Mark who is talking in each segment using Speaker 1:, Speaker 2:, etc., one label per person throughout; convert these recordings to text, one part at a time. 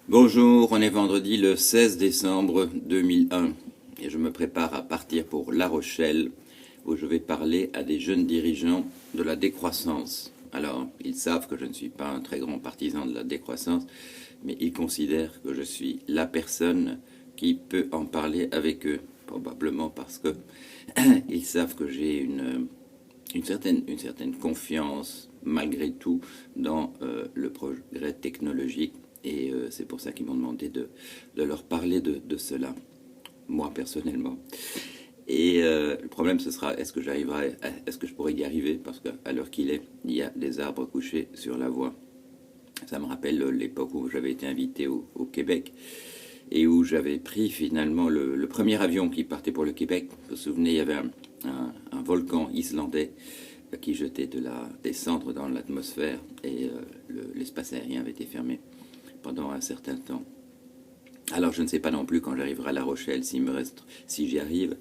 Speaker 1: Bonjour, on est vendredi le 16 décembre 2001 et je me prépare à partir pour La Rochelle où je vais parler à des jeunes dirigeants de la décroissance. Alors, ils savent que je ne suis pas un très grand partisan de la décroissance, mais ils considèrent que je suis la personne qui peut en parler avec eux, probablement parce que ils savent que j'ai une certaine confiance malgré tout dans le progrès technologique et c'est pour ça qu'ils m'ont demandé de leur parler de cela, moi personnellement. Et le problème ce sera est-ce que je pourrais y arriver parce qu'à l'heure qu'il est, il y a des arbres couchés sur la voie. Ça me rappelle l'époque où j'avais été invité au Québec et où j'avais pris finalement le premier avion qui partait pour le Québec. Vous vous souvenez, il y avait un volcan islandais qui jetait des cendres dans l'atmosphère et l'espace aérien avait été fermé pendant un certain temps. Alors je ne sais pas non plus quand j'arriverai à La Rochelle si j'y arrive,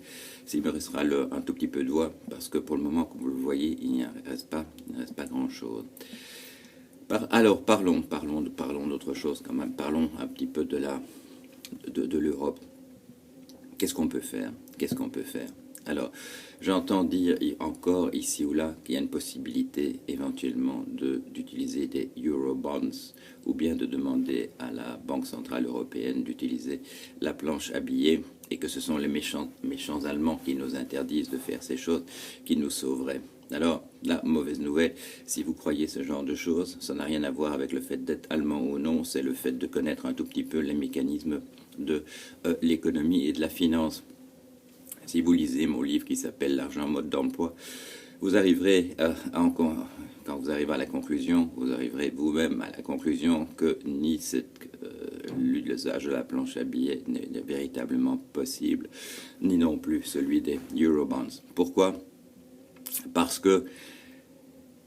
Speaker 1: s'il me restera un tout petit peu de voix, parce que pour le moment, comme vous le voyez, il ne reste pas grand-chose. Alors parlons d'autre chose quand même. Parlons un petit peu de l'Europe. Qu'est-ce qu'on peut faire? Qu'est-ce qu'on peut faire? Alors, j'entends dire encore ici ou là qu'il y a une possibilité éventuellement d'utiliser des Eurobonds ou bien de demander à la Banque Centrale Européenne d'utiliser la planche à billets et que ce sont les méchants Allemands qui nous interdisent de faire ces choses qui nous sauveraient. Alors, la mauvaise nouvelle, si vous croyez ce genre de choses, ça n'a rien à voir avec le fait d'être allemand ou non, c'est le fait de connaître un tout petit peu les mécanismes de l'économie et de la finance. Si vous lisez mon livre qui s'appelle L'argent mode d'emploi, vous arriverez quand vous arriverez à la conclusion, vous arriverez vous-même à la conclusion que ni l'usage de la planche à billets n'est véritablement possible, ni non plus celui des Eurobonds. Pourquoi? Parce que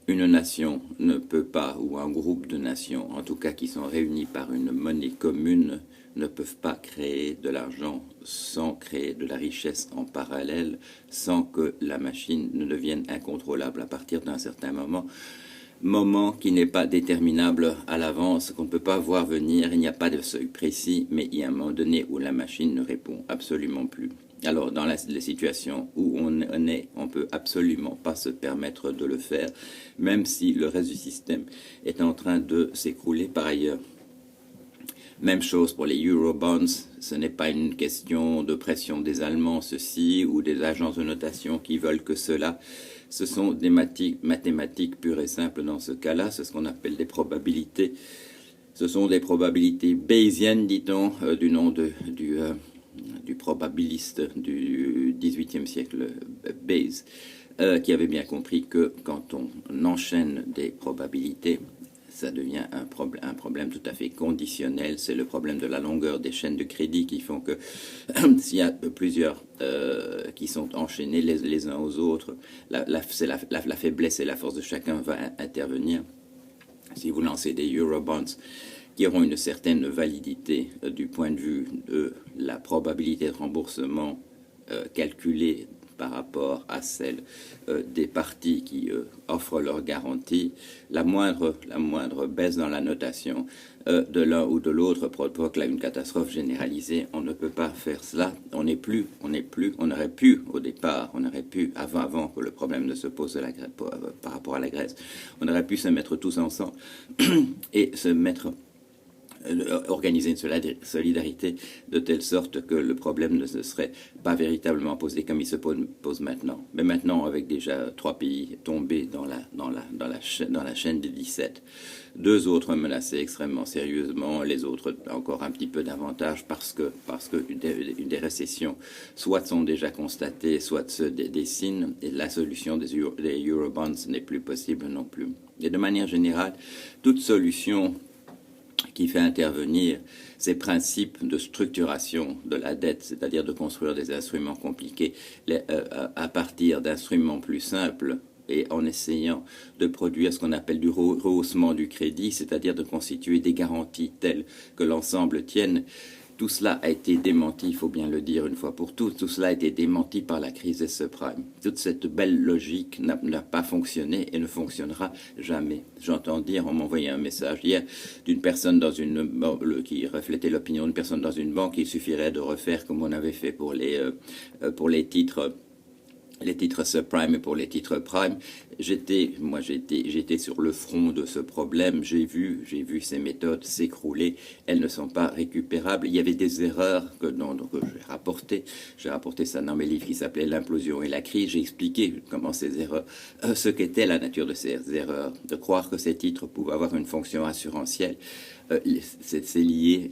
Speaker 1: une nation ne peut pas, ou un groupe de nations, en tout cas qui sont réunis par une monnaie commune, ne peuvent pas créer de l'argent sans créer de la richesse en parallèle, sans que la machine ne devienne incontrôlable à partir d'un certain moment qui n'est pas déterminable à l'avance, qu'on ne peut pas voir venir, il n'y a pas de seuil précis, mais il y a un moment donné où la machine ne répond absolument plus. Alors, dans les situations où on est, on ne peut absolument pas se permettre de le faire, même si le reste du système est en train de s'écrouler par ailleurs. Même chose pour les Eurobonds, ce n'est pas une question de pression des Allemands, ceci, ou des agences de notation qui veulent que cela. Ce sont des mathématiques pures et simples dans ce cas-là, c'est ce qu'on appelle des probabilités. Ce sont des probabilités bayésiennes, dit-on, du nom du probabiliste du XVIIIe siècle, Bayes, qui avait bien compris que quand on enchaîne des probabilités, ça devient un problème tout à fait conditionnel. C'est le problème de la longueur des chaînes de crédit qui font que s'il y a plusieurs qui sont enchaînés les uns aux autres, la faiblesse et la force de chacun va intervenir. Si vous lancez des Eurobonds qui auront une certaine validité du point de vue de la probabilité de remboursement calculée par rapport à celle des parties qui offrent leur garantie, la moindre baisse dans la notation de l'un ou de l'autre provoque là une catastrophe généralisée. On ne peut pas faire cela. On aurait pu au départ, avant que le problème ne se pose par rapport à la Grèce, on aurait pu se mettre tous ensemble et organiser une solidarité de telle sorte que le problème ne se serait pas véritablement posé comme il se pose maintenant. Mais maintenant, avec déjà 3 pays tombés dans la chaîne des 17, 2 autres menacés extrêmement sérieusement, les autres encore un petit peu davantage parce que des récessions soit sont déjà constatées, soit se dessinent, et la solution des Eurobonds n'est plus possible non plus. Et de manière générale, toute solution qui fait intervenir ces principes de structuration de la dette, c'est-à-dire de construire des instruments compliqués à partir d'instruments plus simples et en essayant de produire ce qu'on appelle du rehaussement du crédit, c'est-à-dire de constituer des garanties telles que l'ensemble tienne, Tout cela a été démenti, il faut bien le dire une fois pour toutes, tout cela a été démenti par la crise des subprimes. Toute cette belle logique n'a pas fonctionné et ne fonctionnera jamais. J'entends dire, on m'a envoyé un message hier d'une personne dans une qui reflétait l'opinion d'une personne dans une banque, il suffirait de refaire comme on avait fait pour les titres subprime et pour les titres prime. J'étais sur le front de ce problème. J'ai vu ces méthodes s'écrouler. Elles ne sont pas récupérables. Il y avait des erreurs que j'ai rapportées. J'ai rapporté ça dans mes livres qui s'appelaient L'implosion et la crise. J'ai expliqué comment ces erreurs, ce qu'était la nature de ces erreurs. De croire que ces titres pouvaient avoir une fonction assurantielle. C'est lié,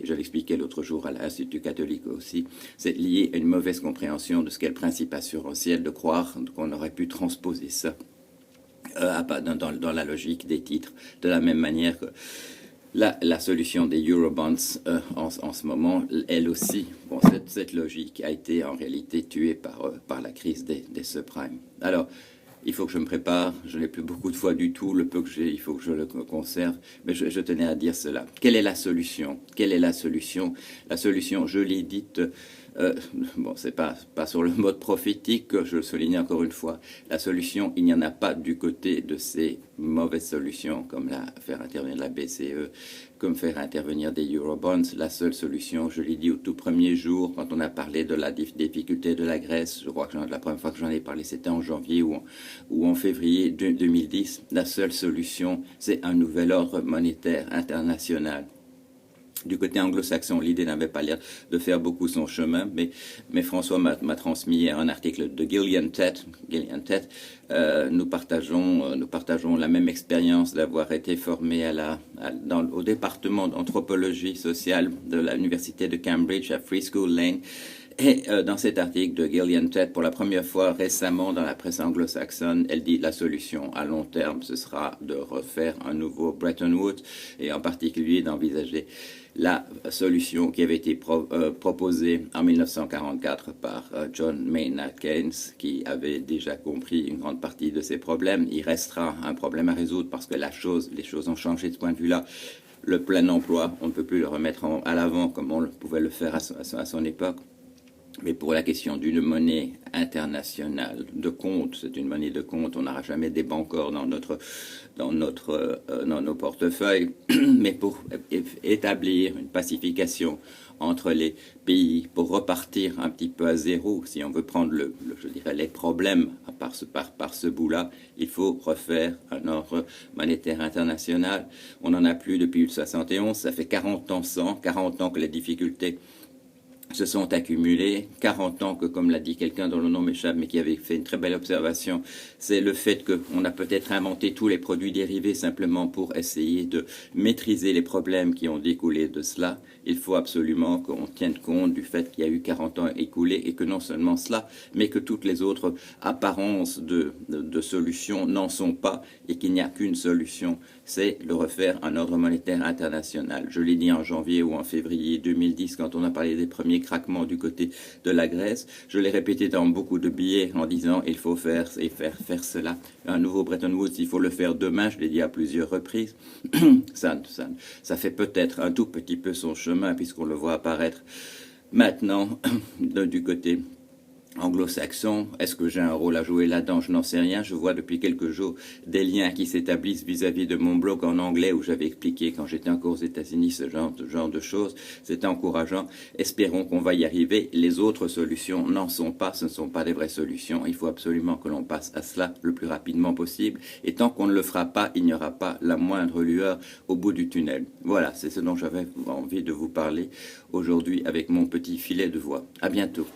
Speaker 1: je l'expliquais l'autre jour à l'Institut catholique aussi, c'est lié à une mauvaise compréhension de ce qu'est le principe assurantiel, de croire qu'on aurait pu transposer ça dans la logique des titres, de la même manière que la solution des Eurobonds en ce moment, elle aussi, bon, cette logique a été en réalité tuée par la crise des subprimes. Alors, il faut que je me prépare, je n'ai plus beaucoup de foi du tout, le peu que j'ai, il faut que je le conserve, mais je tenais à dire cela. Quelle est la solution? Quelle est la solution? La solution, je l'ai dite, bon, c'est pas sur le mode prophétique que je le souligne encore une fois. La solution, il n'y en a pas du côté de ces mauvaises solutions, comme faire intervenir la BCE, comme faire intervenir des Eurobonds. La seule solution, je l'ai dit au tout premier jour, quand on a parlé de la difficulté de la Grèce, je crois que la première fois que j'en ai parlé, c'était en janvier ou en février 2010. La seule solution, c'est un nouvel ordre monétaire international. Du côté anglo-saxon, l'idée n'avait pas l'air de faire beaucoup son chemin, mais François m'a transmis un article de Gillian Tett. Nous partageons la même expérience d'avoir été formé au département d'anthropologie sociale de l'université de Cambridge à Free School Lane. Et dans cet article de Gillian Tett, pour la première fois récemment dans la presse anglo-saxonne, elle dit la solution à long terme, ce sera de refaire un nouveau Bretton Woods et en particulier d'envisager la solution qui avait été proposée en 1944 par John Maynard Keynes, qui avait déjà compris une grande partie de ces problèmes. Il restera un problème à résoudre parce que les choses ont changé de ce point de vue-là. Le plein emploi, on ne peut plus le remettre à l'avant comme on pouvait le faire à son époque. Mais pour la question d'une monnaie internationale de compte, c'est une monnaie de compte, on n'aura jamais des bancors dans nos portefeuilles, mais pour établir une pacification entre les pays, pour repartir un petit peu à zéro, si on veut prendre je dirais les problèmes par ce bout-là, il faut refaire un ordre monétaire international. On n'en a plus depuis 1971, ça fait 40 ans que les difficultés se sont accumulés, 40 ans que, comme l'a dit quelqu'un dont le nom m'échappe, mais qui avait fait une très belle observation, c'est le fait qu'on a peut-être inventé tous les produits dérivés simplement pour essayer de maîtriser les problèmes qui ont découlé de cela. Il faut absolument qu'on tienne compte du fait qu'il y a eu 40 ans écoulés et que non seulement cela, mais que toutes les autres apparences de solutions n'en sont pas et qu'il n'y a qu'une solution, c'est de refaire un ordre monétaire international. Je l'ai dit en janvier ou en février 2010 quand on a parlé des premiers craquements du côté de la Grèce. Je l'ai répété dans beaucoup de billets en disant il faut faire cela. Un nouveau Bretton Woods, il faut le faire demain, je l'ai dit à plusieurs reprises. Ça fait peut-être un tout petit peu son chemin puisqu'on le voit apparaître maintenant du côté anglo-saxon. Est-ce que j'ai un rôle à jouer là-dedans? Je n'en sais rien. Je vois depuis quelques jours des liens qui s'établissent vis-à-vis de mon blog en anglais où j'avais expliqué quand j'étais encore aux États-Unis ce genre de choses. C'est encourageant. Espérons qu'on va y arriver. Les autres solutions n'en sont pas. Ce ne sont pas des vraies solutions. Il faut absolument que l'on passe à cela le plus rapidement possible. Et tant qu'on ne le fera pas, il n'y aura pas la moindre lueur au bout du tunnel. Voilà, c'est ce dont j'avais envie de vous parler aujourd'hui avec mon petit filet de voix. À bientôt.